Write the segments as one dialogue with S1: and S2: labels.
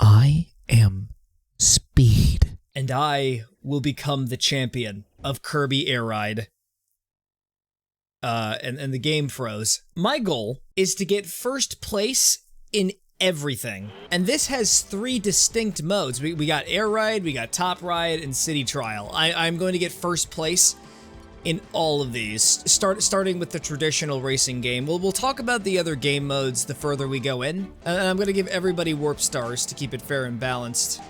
S1: I am Speed.
S2: And I will become the champion of Kirby Air Ride. And the game froze. My goal is to get first place in everything. And this has 3 distinct modes. We got Air Ride, we got Top Ride, and City Trial. I'm going to get first place in all of these, starting with the traditional racing game. We'll talk about the other game modes the further we go in, and I'm going to give everybody warp stars to keep it fair and balanced.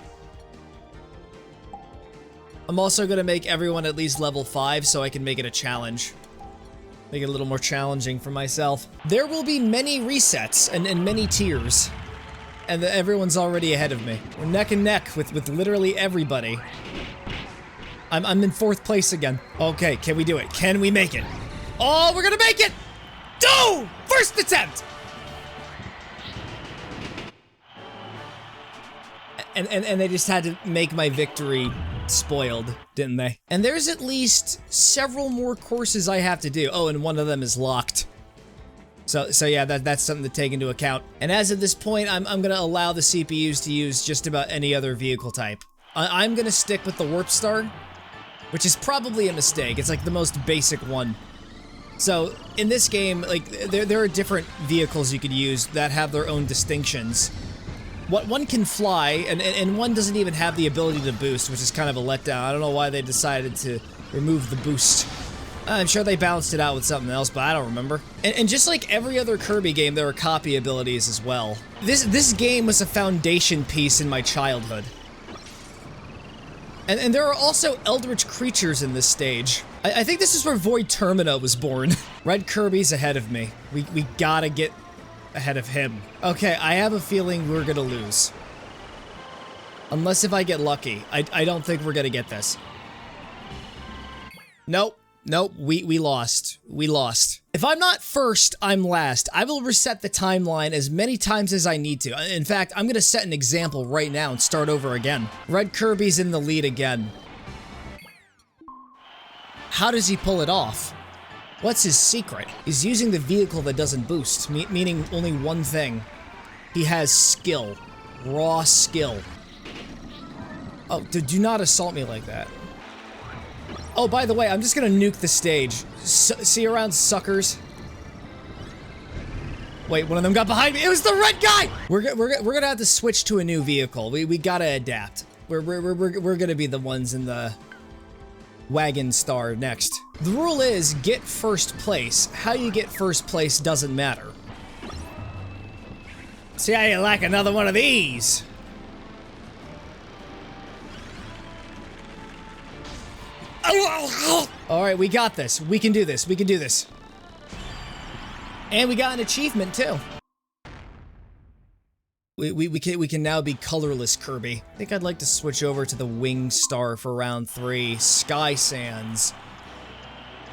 S2: I'm also going to make everyone at least level 5 so I can make it a challenge. Make it a little more challenging for myself. There will be many resets and many tiers, and everyone's already ahead of me. We're neck and neck with literally everybody. I'm in 4th place again. Okay, can we do it? Can we make it? Oh, we're gonna make it! No! First attempt! And they just had to make my victory spoiled, didn't they? And there's at least several more courses I have to do. Oh, and one of them is locked. So yeah, that's something to take into account. And as of this point, I'm gonna allow the CPUs to use just about any other vehicle type. I'm gonna stick with the Warp Star, which is probably a mistake. It's like the most basic one. So in this game, like there are different vehicles you could use that have their own distinctions. One can fly, and one doesn't even have the ability to boost, which is kind of a letdown. I don't know why they decided to remove the boost. I'm sure they balanced it out with something else, but I don't remember. And just like every other Kirby game, there are copy abilities as well. This game was a foundation piece in my childhood. And there are also eldritch creatures in this stage. I think this is where Void Termina was born. Red Kirby's ahead of me. We gotta get ahead of him. Okay, I have a feeling we're gonna lose. Unless if I get lucky. I don't think we're gonna get this. Nope. Nope, we lost. We lost. If I'm not first, I'm last. I will reset the timeline as many times as I need to. In fact, I'm gonna set an example right now and start over again. Red Kirby's in the lead again. How does he pull it off? What's his secret? He's using the vehicle that doesn't boost, meaning only one thing. He has skill. Raw skill. Oh, do not assault me like that. Oh, by the way, I'm just gonna nuke the stage. See you around, suckers. Wait, one of them got behind me. It was the red guy! We're gonna have to switch to a new vehicle. We gotta adapt. We're gonna be the ones in the wagon star next. The rule is get first place. How you get first place doesn't matter. See how you like another one of these? Alright, we got this. We can do this. We can do this. And we got an achievement, too. We can now be colorless Kirby. I think I'd like to switch over to the Wing Star for round 3. Sky Sands.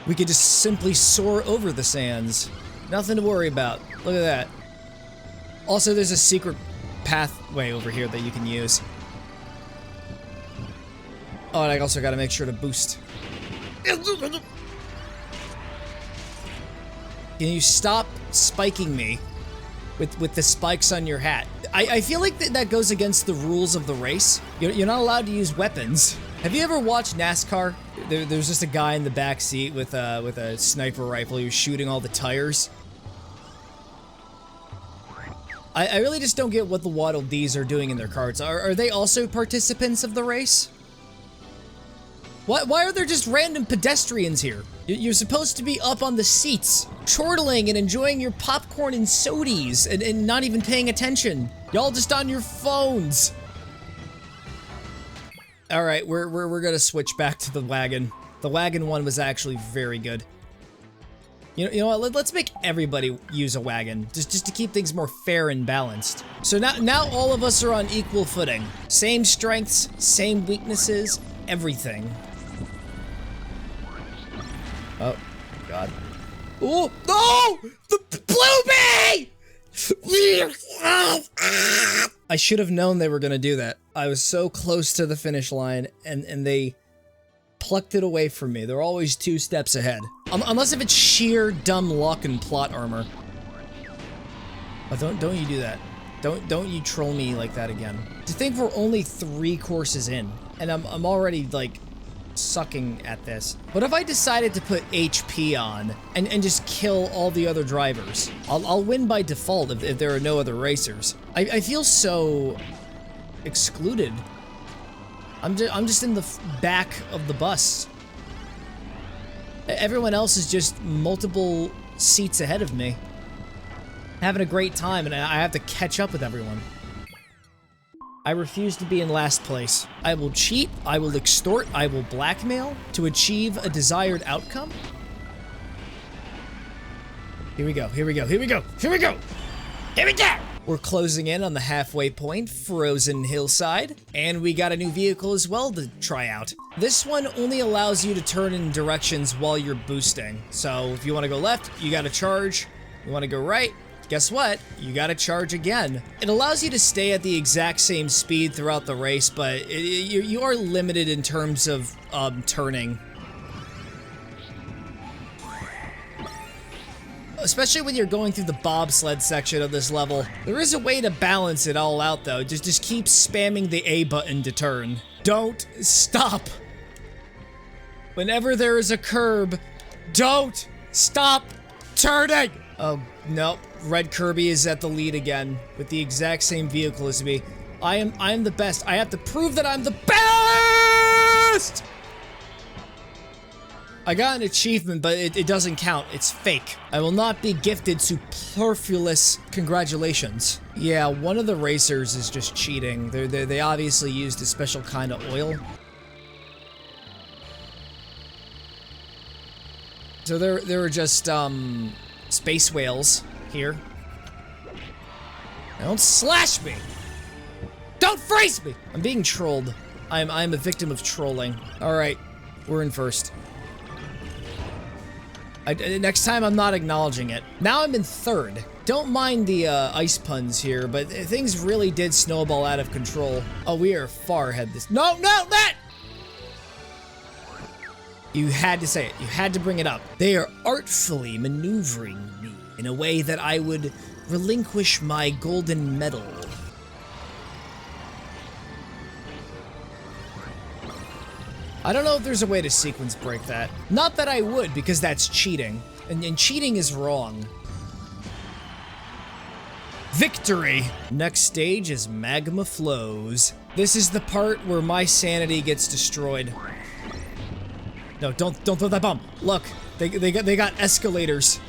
S2: We could just simply soar over the sands. Nothing to worry about. Look at that. Also, there's a secret pathway over here that you can use. Oh, and I also gotta make sure to boost. Can you stop spiking me with the spikes on your hat? I feel like that goes against the rules of the race. You're not allowed to use weapons. Have you ever watched NASCAR? There's just a guy in the back seat with a sniper rifle who's shooting all the tires. I really just don't get what the Waddle Dees are doing in their carts. Are they also participants of the race? Why are there just random pedestrians here? You're supposed to be up on the seats, chortling and enjoying your popcorn and sodies, and not even paying attention. Y'all just on your phones. All right, we're gonna switch back to the wagon. The wagon one was actually very good. You know what? Let's make everybody use a wagon, just to keep things more fair and balanced. So now all of us are on equal footing. Same strengths, same weaknesses, everything. Oh, God. Oh, no! The Bluebee! I should have known they were gonna do that. I was so close to the finish line, and they plucked it away from me. They're always 2 steps ahead. Unless if it's sheer dumb luck and plot armor. Oh, don't you do that. Don't you troll me like that again. To think we're only 3 courses in, and I'm already, like, sucking at this. What if I decided to put HP on and just kill all the other drivers? I'll win by default if there are no other racers. I feel so excluded. I'm just in the back of the bus. Everyone else is just multiple seats ahead of me, having a great time, and I have to catch up with everyone. I refuse to be in last place. I will cheat, I will extort, I will blackmail to achieve a desired outcome. Here we go, here we go, here we go, here we go! Here we go! We're closing in on the halfway point, Frozen Hillside, and we got a new vehicle as well to try out. This one only allows you to turn in directions while you're boosting. So if you want to go left, you got to charge. You want to go right, guess what? You got to charge again. It allows you to stay at the exact same speed throughout the race, but you are limited in terms of turning. Especially when you're going through the bobsled section of this level. There is a way to balance it all out though. Just keep spamming the A button to turn. Don't stop. Whenever there is a curb, don't stop turning. Oh, no. Red Kirby is at the lead again with the exact same vehicle as me. I am the best. I have to prove that I'm the best! I got an achievement, but it doesn't count. It's fake. I will not be gifted superfluous congratulations. Yeah, one of the racers is just cheating. They obviously used a special kind of oil. So there were just space whales here. Don't slash me! Don't freeze me! I'm being trolled. I'm a victim of trolling. All right, we're in first. Next time, I'm not acknowledging it. Now I'm in third. Don't mind the ice puns here, but things really did snowball out of control. Oh, we are far ahead this— No, that! You had to say it. You had to bring it up. They are artfully maneuvering me in a way that I would relinquish my golden medal. I don't know if there's a way to sequence break that. Not that I would, because that's cheating. And cheating is wrong. Victory! Next stage is Magma Flows. This is the part where my sanity gets destroyed. No, don't throw that bomb. Look, they got escalators.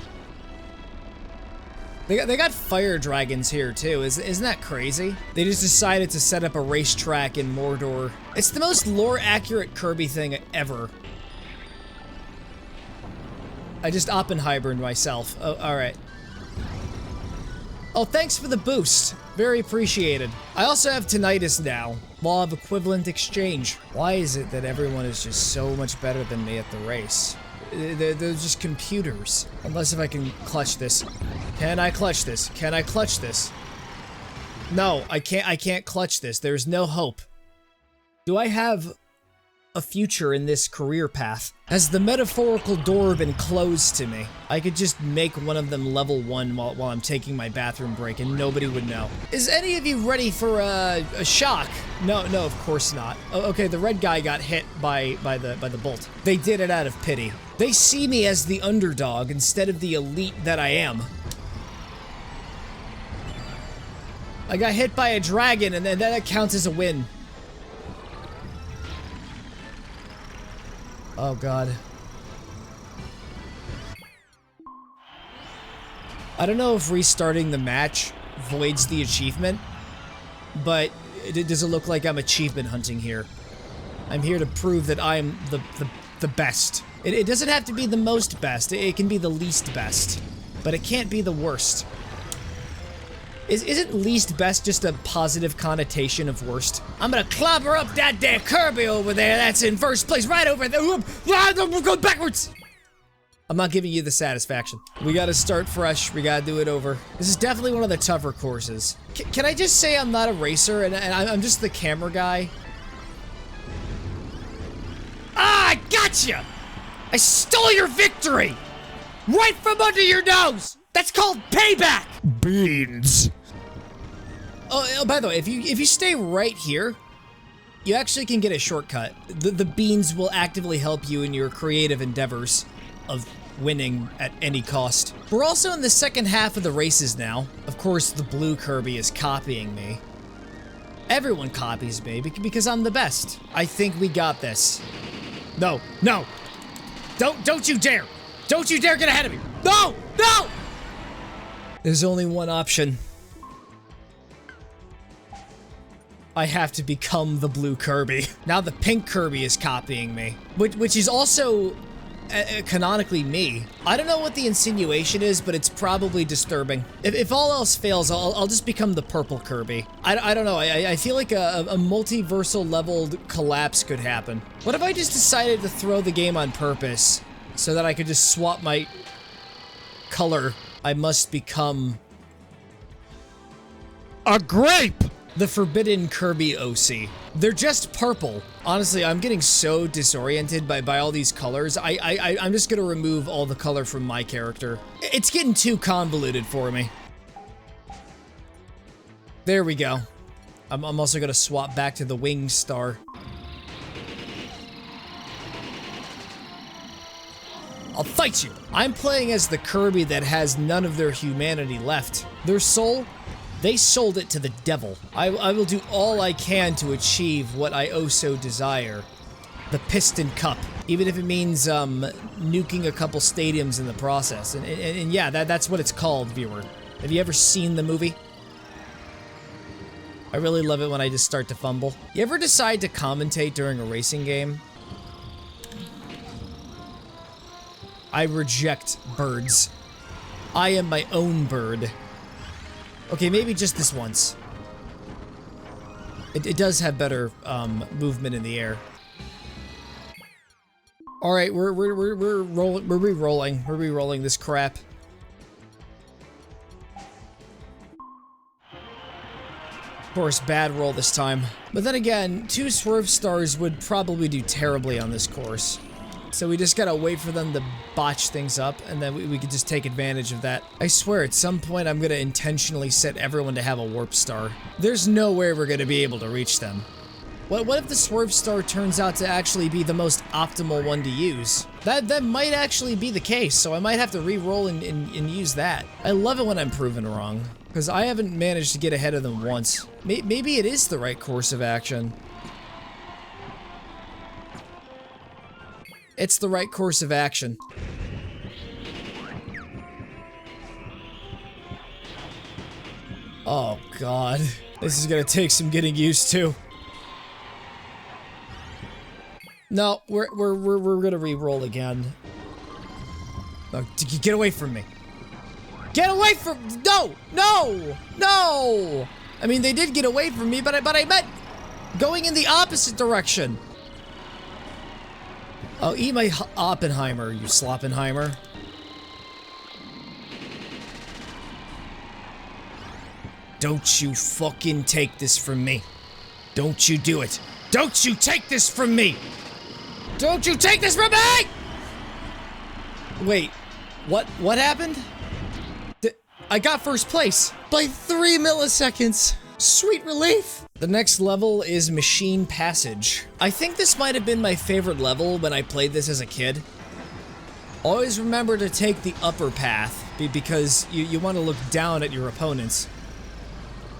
S2: They got fire dragons here too. Isn't that crazy? They just decided to set up a racetrack in Mordor. It's the most lore accurate Kirby thing ever. I just Oppenheimered myself. Oh, all right. Oh, thanks for the boost. Very appreciated. I also have tinnitus now. Law of equivalent exchange. Why is it that everyone is just so much better than me at the race? They're just computers. Unless if I can clutch this. Can I clutch this? Can I clutch this? No, I can't clutch this. There's no hope. Do I have a future in this career path? Has the metaphorical door been closed to me? I could just make one of them level 1 while I'm taking my bathroom break and nobody would know. Is any of you ready for a shock? No, of course not. Oh, okay, the red guy got hit by the bolt. They did it out of pity. They see me as the underdog instead of the elite that I am. I got hit by a dragon and then that counts as a win. Oh god. I don't know if restarting the match voids the achievement, but does it look like I'm achievement hunting here? I'm here to prove that I'm the best. It doesn't have to be the most best, it can be the least best, but it can't be the worst. Isn't least best just a positive connotation of worst? I'm gonna clobber up that there Kirby over there that's in first place right over there. We're going backwards! I'm not giving you the satisfaction. We gotta start fresh, we gotta do it over. This is definitely one of the tougher courses. Can I just say I'm not a racer and I'm just the camera guy? Ah, I gotcha! I stole your victory! Right from under your nose! That's called payback!
S1: Beans.
S2: Oh, by the way, if you stay right here, you actually can get a shortcut. The beans will actively help you in your creative endeavors of winning at any cost. We're also in the second half of the races now. Of course, the blue Kirby is copying me. Everyone copies me because I'm the best. I think we got this. No, no. Don't you dare. Don't you dare get ahead of me. No, no. There's only one option. I have to become the blue Kirby. Now the pink Kirby is copying me, which is also canonically me. I don't know what the insinuation is, but it's probably disturbing. If all else fails, I'll just become the purple Kirby. I don't know, I feel like a multiversal leveled collapse could happen. What if I just decided to throw the game on purpose so that I could just swap my color? I must become a grape! The Forbidden Kirby OC. They're just purple. Honestly, I'm getting so disoriented by all these colors. I'm just gonna remove all the color from my character. It's getting too convoluted for me. There we go. I'm also gonna swap back to the Wing Star. I'll fight you. I'm playing as the Kirby that has none of their humanity left. Their soul, they sold it to the devil. I will do all I can to achieve what I oh so desire. The Piston Cup. Even if it means, nuking a couple stadiums in the process. And yeah, that's what it's called, viewer. Have you ever seen the movie? I really love it when I just start to fumble. You ever decide to commentate during a racing game? I reject birds. I am my own bird. Okay, maybe just this once. It does have better movement in the air. All right, we're rolling. We're re-rolling. We're re-rolling this crap. Of course, bad roll this time. But then again, 2 swerve stars would probably do terribly on this course. So we just gotta wait for them to botch things up, and then we could just take advantage of that. I swear, at some point I'm gonna intentionally set everyone to have a warp star. There's no way we're gonna be able to reach them. What if the swerve star turns out to actually be the most optimal one to use? That might actually be the case, so I might have to re-roll and use that. I love it when I'm proven wrong, because I haven't managed to get ahead of them once. Maybe it is the right course of action. It's the right course of action. Oh God, this is gonna take some getting used to. No, we're gonna re-roll again. No, get away from me. Get away from, no, no, no. I mean, they did get away from me, but I meant going in the opposite direction. Oh, eat my Oppenheimer, you Sloppenheimer. Don't you fucking take this from me. Don't you do it. Don't you take this from me. Don't you take this from me! Wait, what happened? I got first place by 3 milliseconds. Sweet relief. The next level is Machine Passage. I think this might have been my favorite level when I played this as a kid. Always remember to take the upper path because you want to look down at your opponents.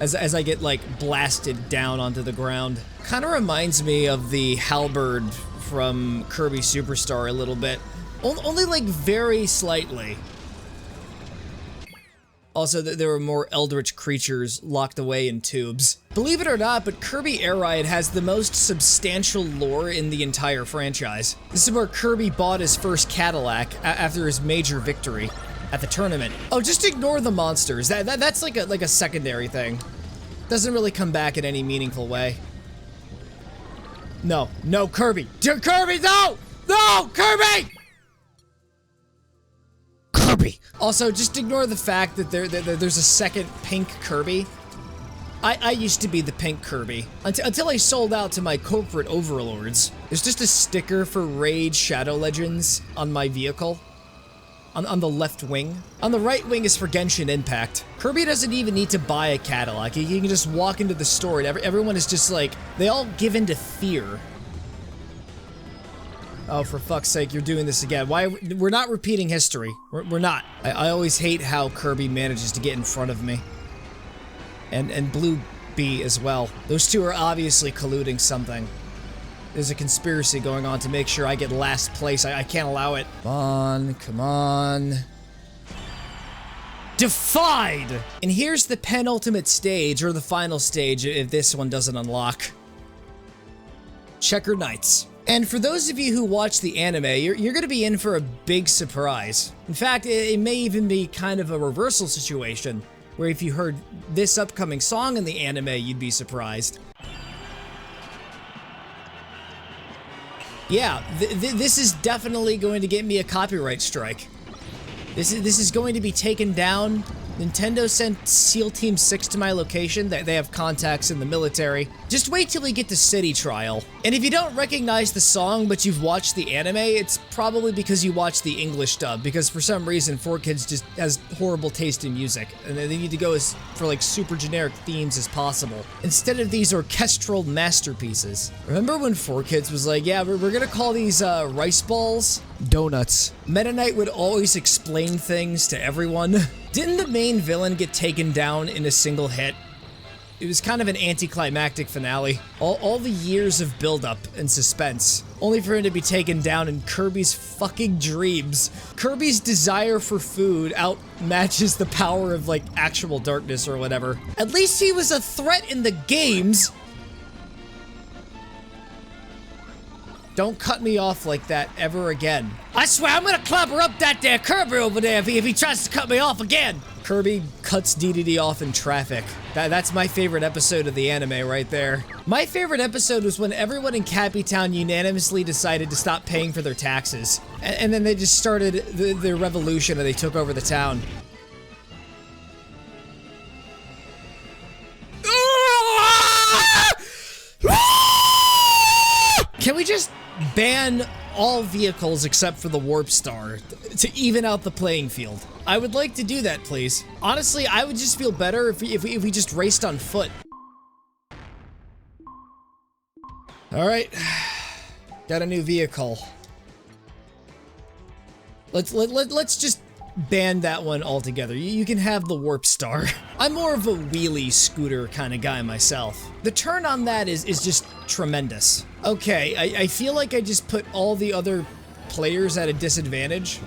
S2: As I get like blasted down onto the ground. Kind of reminds me of the halberd from Kirby Superstar a little bit. Only like very slightly. Also, there were more eldritch creatures locked away in tubes. Believe it or not, but Kirby Air Ride has the most substantial lore in the entire franchise. This is where Kirby bought his first Cadillac after his major victory at the tournament. Oh, just ignore the monsters. That's like a secondary thing. Doesn't really come back in any meaningful way. No, no, Kirby. Kirby, no! No, Kirby! Kirby! Also, just ignore the fact that there's a second pink Kirby. I used to be the pink Kirby, until I sold out to my corporate overlords. There's just a sticker for Raid Shadow Legends on my vehicle. on the left wing. On the right wing is for Genshin Impact. Kirby doesn't even need to buy a Cadillac. He can just walk into the store and everyone is just like, they all give in to fear. Oh, for fuck's sake, you're doing this again. Why? We're not repeating history. We're not. I always hate how Kirby manages to get in front of me. And Blue Bee as well. Those two are obviously colluding something. There's a conspiracy going on to make sure I get last place. I can't allow it. Come on, come on. Defied! And here's the penultimate stage, or the final stage, if this one doesn't unlock. Checker Knights. And for those of you who watch the anime, you're gonna be in for a big surprise. In fact, it may even be kind of a reversal situation, where if you heard this upcoming song in the anime, you'd be surprised. Yeah, this is definitely going to get me a copyright strike. This is going to be taken down. Nintendo sent SEAL Team 6 to my location. They have contacts in the military. Just wait till we get to City Trial. And if you don't recognize the song, but you've watched the anime, it's probably because you watched the English dub, because for some reason 4Kids just has horrible taste in music, and they need to go for like super generic themes as possible, instead of these orchestral masterpieces. Remember when 4Kids was like, yeah, we're gonna call these rice balls donuts. Meta Knight would always explain things to everyone. Didn't the main villain get taken down in a single hit? It was kind of an anticlimactic finale. All the years of buildup and suspense, only for him to be taken down in Kirby's fucking dreams. Kirby's desire for food outmatches the power of, like, actual darkness or whatever. At least he was a threat in the games. Don't cut me off like that ever again. I swear I'm gonna clobber up that there Kirby over there if he tries to cut me off again. Kirby cuts DDD off in traffic. That's my favorite episode of the anime right there. My favorite episode was when everyone in Cappy Town unanimously decided to stop paying for their taxes. And then they just started their revolution and they took over the town. Can we just ban all vehicles except for the Warp Star to even out the playing field? I would like to do that, please. Honestly, I would just feel better if we just raced on foot. All right, got a new vehicle. Let's just ban that one altogether. You can have the Warp Star. I'm more of a wheelie scooter kind of guy myself. The turn on that is just tremendous. Okay, I feel like I just put all the other players at a disadvantage.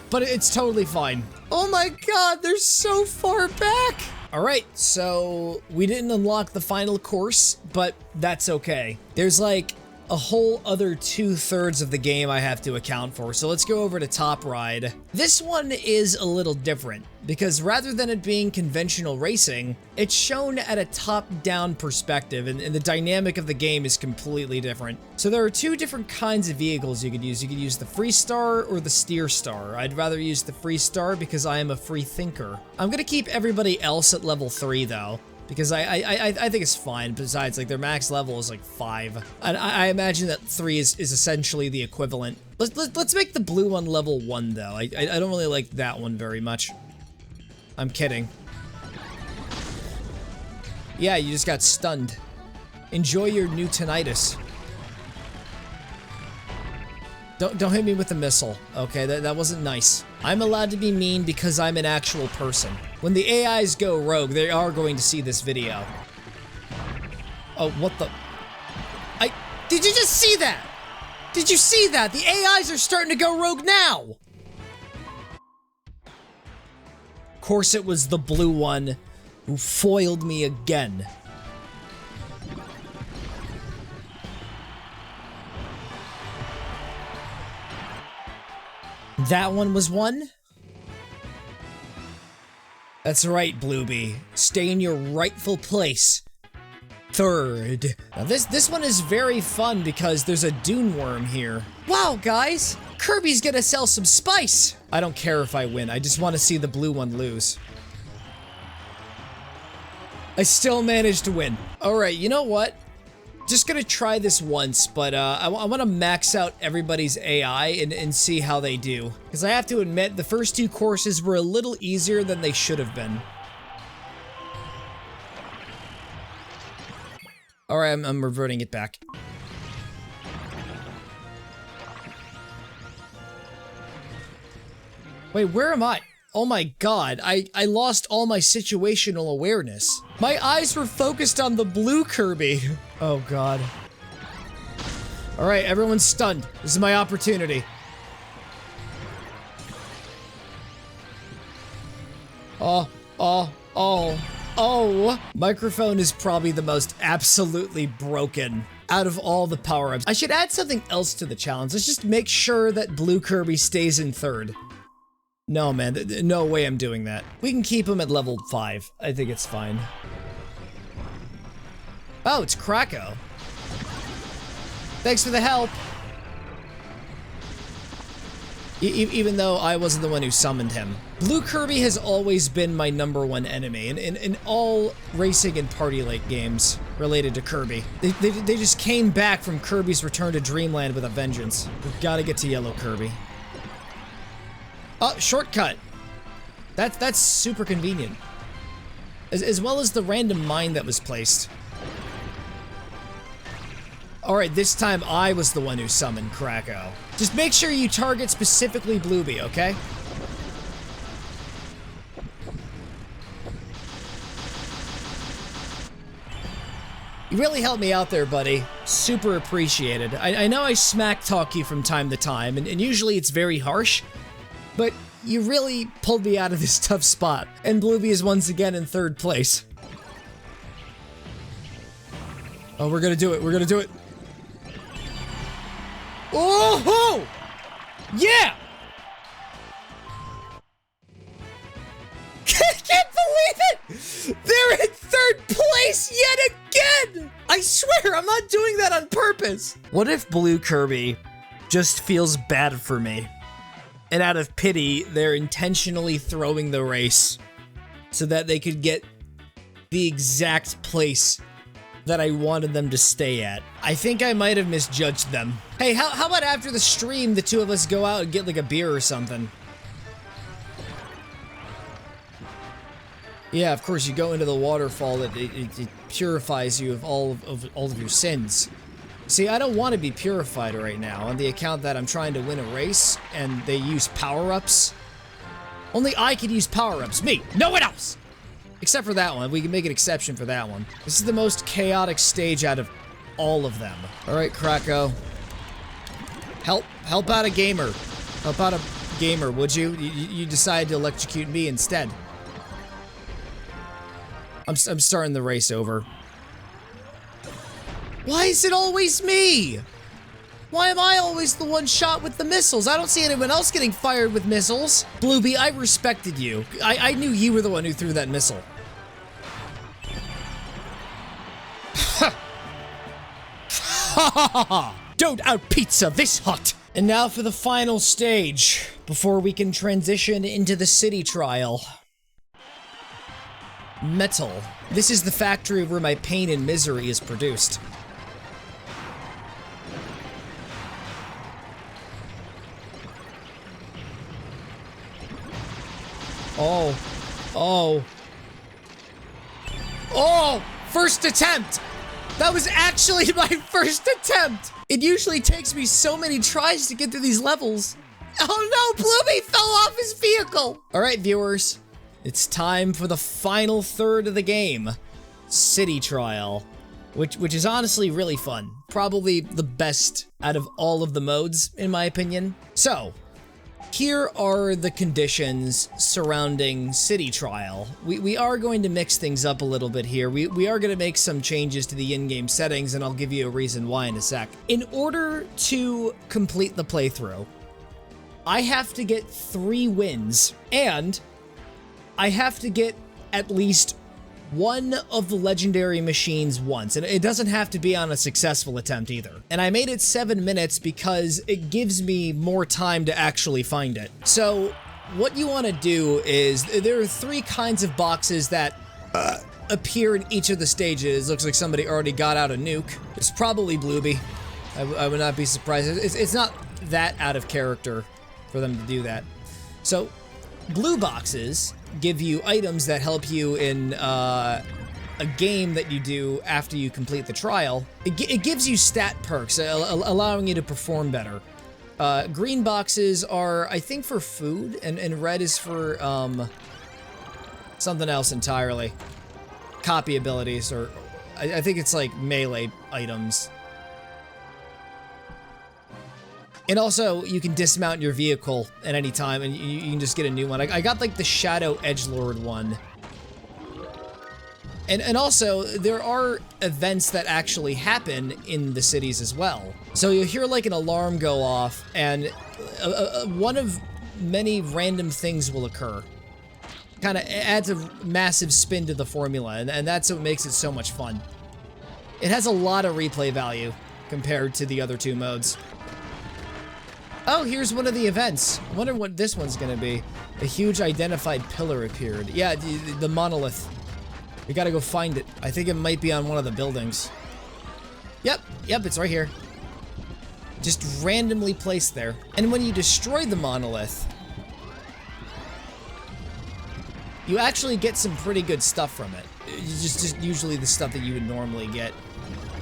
S2: But it's totally fine. Oh my god, they're so far back! Alright, so we didn't unlock the final course, but that's okay. There's like a whole other 2/3 of the game I have to account for, so let's go over to Top Ride. This one is a little different, because rather than it being conventional racing, it's shown at a top-down perspective, and the dynamic of the game is completely different. So there are two different kinds of vehicles you could use. You could use the Free Star or the Steer Star. I'd rather use the Free Star because I am a free thinker. I'm gonna keep everybody else at level 3 though, because I think it's fine. Besides, like, their max level is like 5. And I imagine that 3 is essentially the equivalent. Let's make the blue one level 1 though. I don't really like that one very much. I'm kidding. Yeah, you just got stunned. Enjoy your new tinnitus. Don't hit me with a missile. Okay, that wasn't nice. I'm allowed to be mean because I'm an actual person. When the AIs go rogue, they are going to see this video. Oh, what the? Did you just see that? Did you see that? The AIs are starting to go rogue now. Of course it was the blue one who foiled me again. That one was one? That's right, Bluebee. Stay in your rightful place. 3rd. Now this one is very fun because there's a dune worm here. Wow, guys! Kirby's gonna sell some spice! I don't care if I win, I just want to see the blue one lose. I still managed to win. Alright, you know what? Just gonna try this once, but I want to max out everybody's AI and see how they do. Because I have to admit, the first 2 courses were a little easier than they should have been. Alright, I'm reverting it back. Wait, where am I? Oh my god, I lost all my situational awareness. My eyes were focused on the blue Kirby. Oh god. Alright, everyone's stunned. This is my opportunity. Oh. Microphone is probably the most absolutely broken out of all the power-ups. I should add something else to the challenge. Let's just make sure that blue Kirby stays in 3rd. No, man, no way I'm doing that. We can keep him at level 5. I think it's fine. Oh, it's Krako. Thanks for the help. Even though I wasn't the one who summoned him. Blue Kirby has always been my #1 enemy in all racing and party lake games related to Kirby. They just came back from Kirby's Return to Dreamland with a vengeance. We've got to get to yellow Kirby. Oh, shortcut. That's super convenient. As well as the random mine that was placed. Alright, this time I was the one who summoned Krako. Just make sure you target specifically Blueby, okay? You really helped me out there, buddy. Super appreciated. I know I smack talk you from time to time, and usually it's very harsh. But you really pulled me out of this tough spot, and Blueby is once again in 3rd place. Oh, we're gonna do it, we're gonna do it. Oh-ho! Yeah! Can't believe it! They're in 3rd place yet again! I swear, I'm not doing that on purpose. What if blue Kirby just feels bad for me? And out of pity, they're intentionally throwing the race so that they could get the exact place that I wanted them to stay at. I think I might have misjudged them. Hey, how about after the stream, the 2 of us go out and get like a beer or something? Yeah, of course, you go into the waterfall, it purifies you of all of your sins. See, I don't want to be purified right now on the account that I'm trying to win a race and they use power-ups. Only I can use power-ups, me, no one else! Except for that one, we can make an exception for that one. This is the most chaotic stage out of all of them. Alright, Krako. Help out a gamer. Help out a gamer, would you? You decided to electrocute me instead. I'm starting the race over. Why is it always me? Why am I always the one shot with the missiles? I don't see anyone else getting fired with missiles. Blueby, I respected you. I knew you were the one who threw that missile. Don't out-pizza this hot! And now for the final stage, before we can transition into the city trial. Metal. This is the factory where my pain and misery is produced. Oh, first attempt! That was actually my first attempt! It usually takes me so many tries to get through these levels. Oh no, Blueby fell off his vehicle! Alright, viewers. It's time for the final third of the game. City Trial. Which is honestly really fun. Probably the best out of all of the modes, in my opinion. So, here are the conditions surrounding City Trial. We are going to mix things up a little bit here. We are going to make some changes to the in-game settings, and I'll give you a reason why in a sec. In order to complete the playthrough, I have to get 3 wins, and I have to get at least one of the legendary machines once, and it doesn't have to be on a successful attempt either. And I made it 7 minutes because it gives me more time to actually find it. So what you want to do is, there are 3 kinds of boxes that appear in each of the stages. Looks like somebody already got out a nuke. It's probably Blueby. I would not be surprised. It's not that out of character for them to do that. So, blue boxes give you items that help you in a game that you do after you complete the trial. It gives you stat perks, allowing you to perform better. Green boxes are, I think, for food, and red is for something else entirely. Copy abilities, or I think it's like melee items. And also, you can dismount your vehicle at any time, and you can just get a new one. I got like the Shadow Edgelord one. And also, there are events that actually happen in the cities as well. So you'll hear like an alarm go off, and one of many random things will occur. Kind of adds a massive spin to the formula, and that's what makes it so much fun. It has a lot of replay value compared to the other two modes. Oh, here's one of the events. I wonder what this one's gonna be. A huge identified pillar appeared. Yeah, the monolith. We gotta go find it. I think it might be on one of the buildings. Yep, it's right here. Just randomly placed there. And when you destroy the monolith, you actually get some pretty good stuff from it. Just usually the stuff that you would normally get.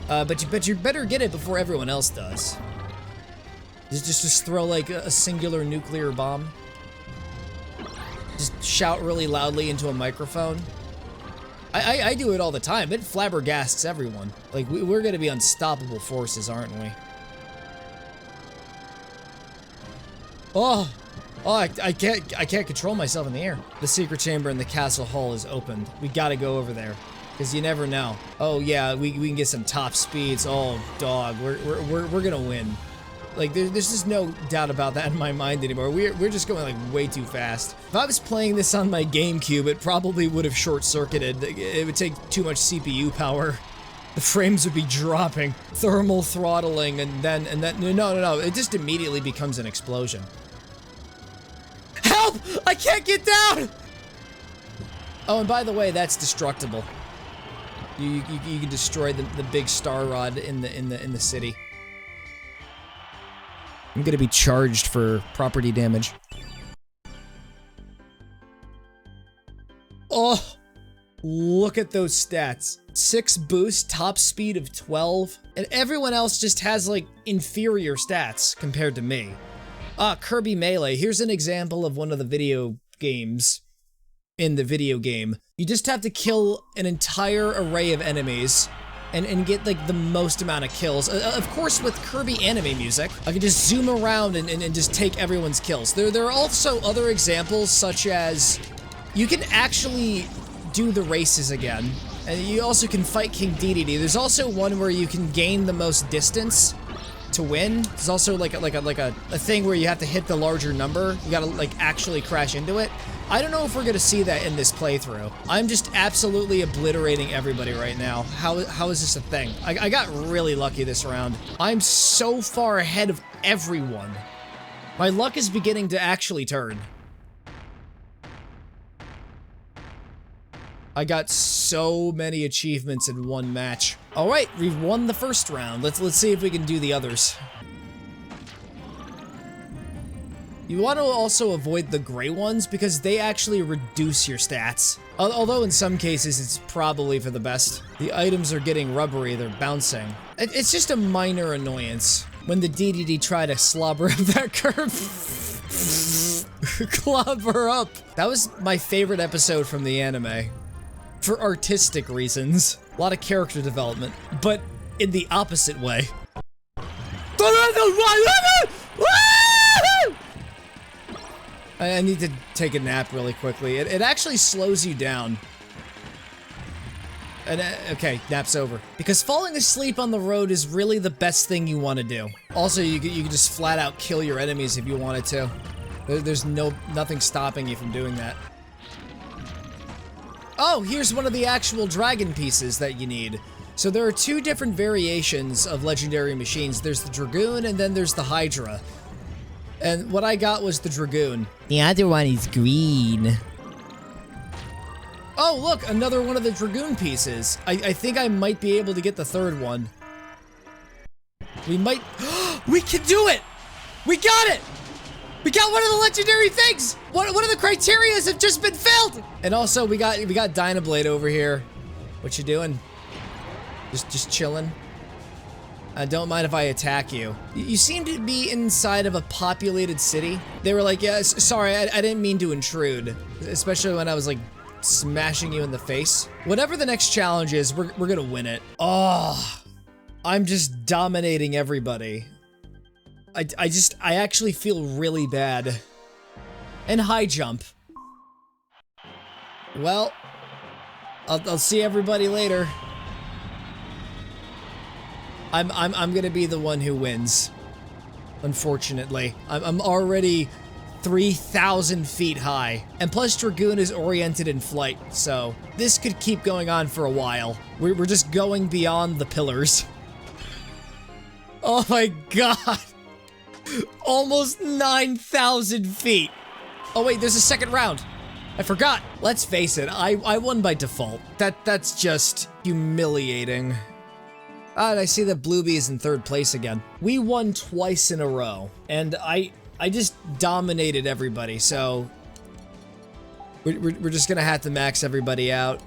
S2: But you better get it before everyone else does. Just throw like a singular nuclear bomb. Just shout really loudly into a microphone. I do it all the time. It flabbergasts everyone. Like, we're gonna be unstoppable forces, aren't we? Oh, I can't control myself in the air. The secret chamber in the castle hall is opened. We gotta go over there, because you never know. Oh yeah, we can get some top speeds. Oh dog, we're gonna win. Like, there's just no doubt about that in my mind anymore. We're just going like way too fast. If I was playing this on my GameCube, it probably would have short-circuited. It would take too much CPU power. The frames would be dropping, thermal throttling, and then no, it just immediately becomes an explosion. Help! I can't get down! Oh, and by the way, that's destructible. You can destroy the big star rod in the city. I'm gonna be charged for property damage. Oh, look at those stats. 6 boost, top speed of 12, and everyone else just has like inferior stats compared to me. Kirby Melee. Here's an example of one of the video games in the video game. You just have to kill an entire array of enemies and get like the most amount of kills. Of course, with Kirby anime music, I can just zoom around and just take everyone's kills. There are also other examples, such as you can actually do the races again, and you also can fight King Dedede. There's also one where you can gain the most distance to win. There's also like a thing where you have to hit the larger number. You gotta like actually crash into it. I don't know if we're gonna see that in this playthrough. I'm just absolutely obliterating everybody right now. How is this a thing? I got really lucky this round. I'm so far ahead of everyone. My luck is beginning to actually turn. I got so many achievements in one match. All right, we've won the first round. Let's see if we can do the others. You want to also avoid the gray ones because they actually reduce your stats. Although in some cases it's probably for the best. The items are getting rubbery, they're bouncing. It's just a minor annoyance when the Dedede try to slobber up that curve. Clobber up. That was my favorite episode from the anime. For artistic reasons. A lot of character development, but in the opposite way. I need to take a nap really quickly. It actually slows you down. And okay, nap's over. Because falling asleep on the road is really the best thing you want to do. Also, you can just flat out kill your enemies if you wanted to. There's nothing stopping you from doing that. Oh, here's one of the actual dragon pieces that you need. So there are 2 different variations of legendary machines. There's the Dragoon and then there's the Hydra. And what I got was the Dragoon.
S1: The other one is green.
S2: Oh, look, another one of the Dragoon pieces. I think I might be able to get the third one. We might, we can do it! We got it! We got one of the legendary things! One of the criterias have just been filled! And also, we got Dynablade over here. What you doing? Just chilling? Don't mind if I attack you. You seem to be inside of a populated city. They were like, yeah, sorry, I didn't mean to intrude. Especially when I was like smashing you in the face. Whatever the next challenge is, we're gonna win it. Oh, I'm just dominating everybody. I actually feel really bad. And high jump. Well, I'll see everybody later. I'm gonna be the one who wins. Unfortunately. I'm already 3,000 feet high. And plus Dragoon is oriented in flight, so this could keep going on for a while. We're just going beyond the pillars. Oh my god. Almost 9,000 feet. Oh wait, there's a second round. I forgot. Let's face it, I won by default. That's just humiliating. Ah, and I see that Bluebee is in third place again. We won twice in a row, and I just dominated everybody, so we're just gonna have to max everybody out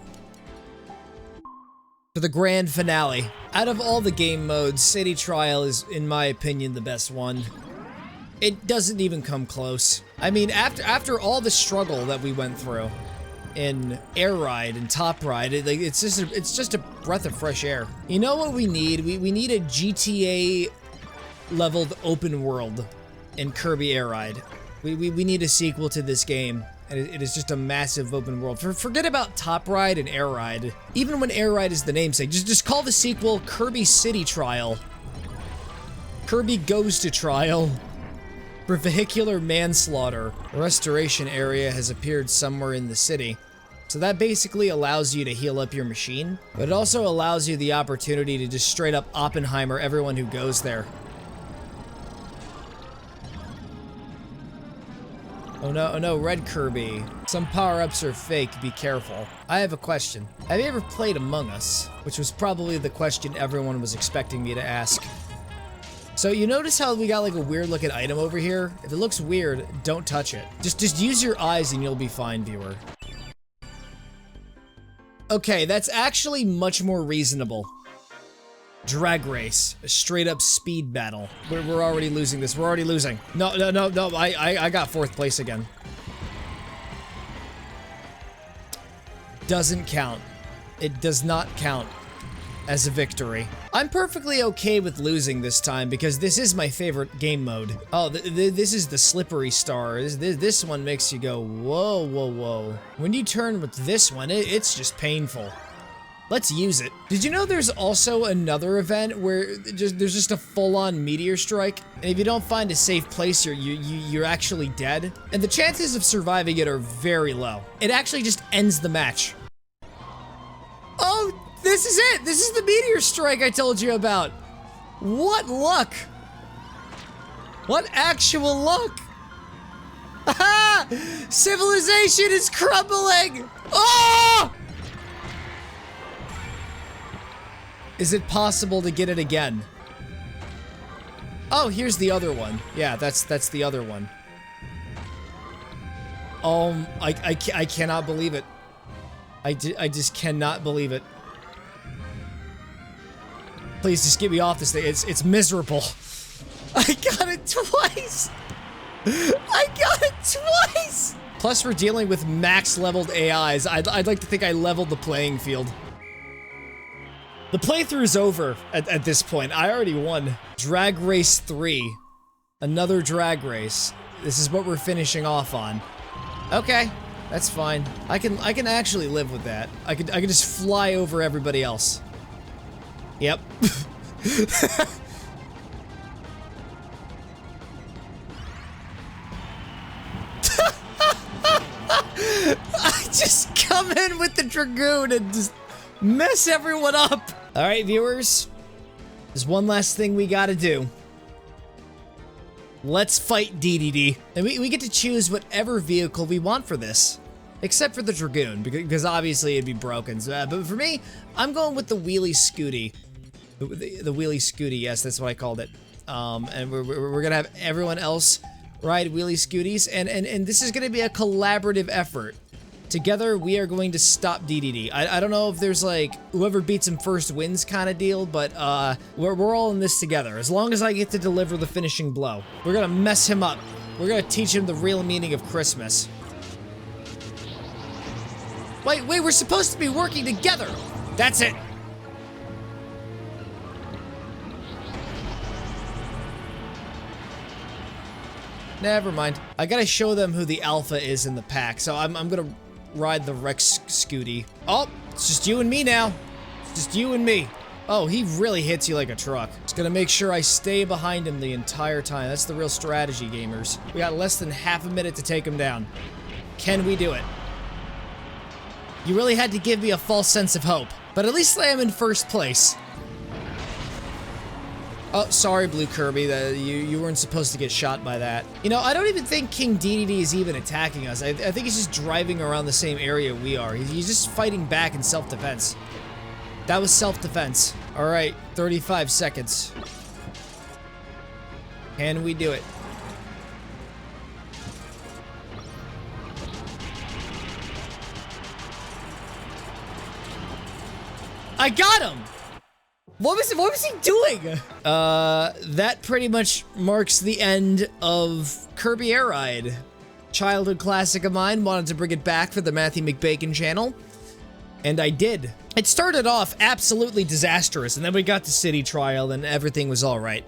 S2: for the grand finale. Out of all the game modes, City Trial is, in my opinion, the best one. It doesn't even come close. I mean, after all the struggle that we went through in Air Ride and Top Ride, it's just a breath of fresh air. You know what we need? We need a GTA leveled open world in Kirby Air Ride. We need a sequel to this game, and it is just a massive open world. Forget about Top Ride and Air Ride. Even when Air Ride is the namesake, just call the sequel Kirby City Trial. Kirby Goes to Trial for vehicular manslaughter. A restoration area has appeared somewhere in the city. So that basically allows you to heal up your machine, but it also allows you the opportunity to just straight up Oppenheimer everyone who goes there. Oh no, Red Kirby. Some power-ups are fake, be careful. I have a question. Have you ever played Among Us? Which was probably the question everyone was expecting me to ask. So you notice how we got like a weird looking item over here? If it looks weird, don't touch it. Just use your eyes and you'll be fine, viewer. Okay, that's actually much more reasonable. Drag race, a straight up speed battle. We're already losing this, we're already losing. No, I got fourth place again. Doesn't count. It does not count as a victory. I'm perfectly okay with losing this time because this is my favorite game mode. Oh, this is the slippery star. This one makes you go, whoa, whoa, whoa. When you turn with this one, it's just painful. Let's use it. Did you know there's also another event where there's just a full-on meteor strike? And if you don't find a safe place, you're actually dead. And the chances of surviving it are very low. It actually just ends the match. Oh, this is it! This is the meteor strike I told you about! What luck! What actual luck! Haha! Civilization is crumbling! Oh! Is it possible to get it again? Oh, here's the other one. Yeah, that's the other one. I cannot believe it. I just cannot believe it. Please just get me off this thing. It's miserable. I got it twice. I got it twice. Plus, we're dealing with max leveled AIs. I'd like to think I leveled the playing field. The playthrough's over at this point. I already won. Drag Race 3. Another drag race. This is what we're finishing off on. Okay, that's fine. I can actually live with that. I can just fly over everybody else. Yep. I just come in with the Dragoon and just mess everyone up. All right, viewers. There's one last thing we gotta do. Let's fight DDD. And we get to choose whatever vehicle we want for this. Except for the Dragoon, because obviously it'd be broken. So, but for me, I'm going with the Wheelie Scooty. The Wheelie Scooty, yes, that's what I called it. And we're gonna have everyone else ride Wheelie Scooties, and this is gonna be a collaborative effort. Together, we are going to stop DDD. I don't know if there's like, whoever beats him first wins kind of deal, but we're all in this together. As long as I get to deliver the finishing blow. We're gonna mess him up. We're gonna teach him the real meaning of Christmas. Wait, we're supposed to be working together. That's it. Never mind. I gotta show them who the alpha is in the pack, so I'm gonna ride the Rex Scooty. Oh, it's just you and me now. It's just you and me. Oh, he really hits you like a truck. Just gonna make sure I stay behind him the entire time. That's the real strategy, gamers. We got less than half a minute to take him down. Can we do it? You really had to give me a false sense of hope, but at least I am in first place. Oh, sorry, Blue Kirby, you weren't supposed to get shot by that. You know, I don't even think King DDD is even attacking us. I think he's just driving around the same area we are. He's just fighting back in self-defense. That was self-defense. All right, 35 seconds. Can we do it? I got him! What was he doing? That pretty much marks the end of Kirby Air Ride. Childhood classic of mine, wanted to bring it back for the Matthew McBacon channel. And I did. It started off absolutely disastrous, and then we got to City Trial and everything was alright.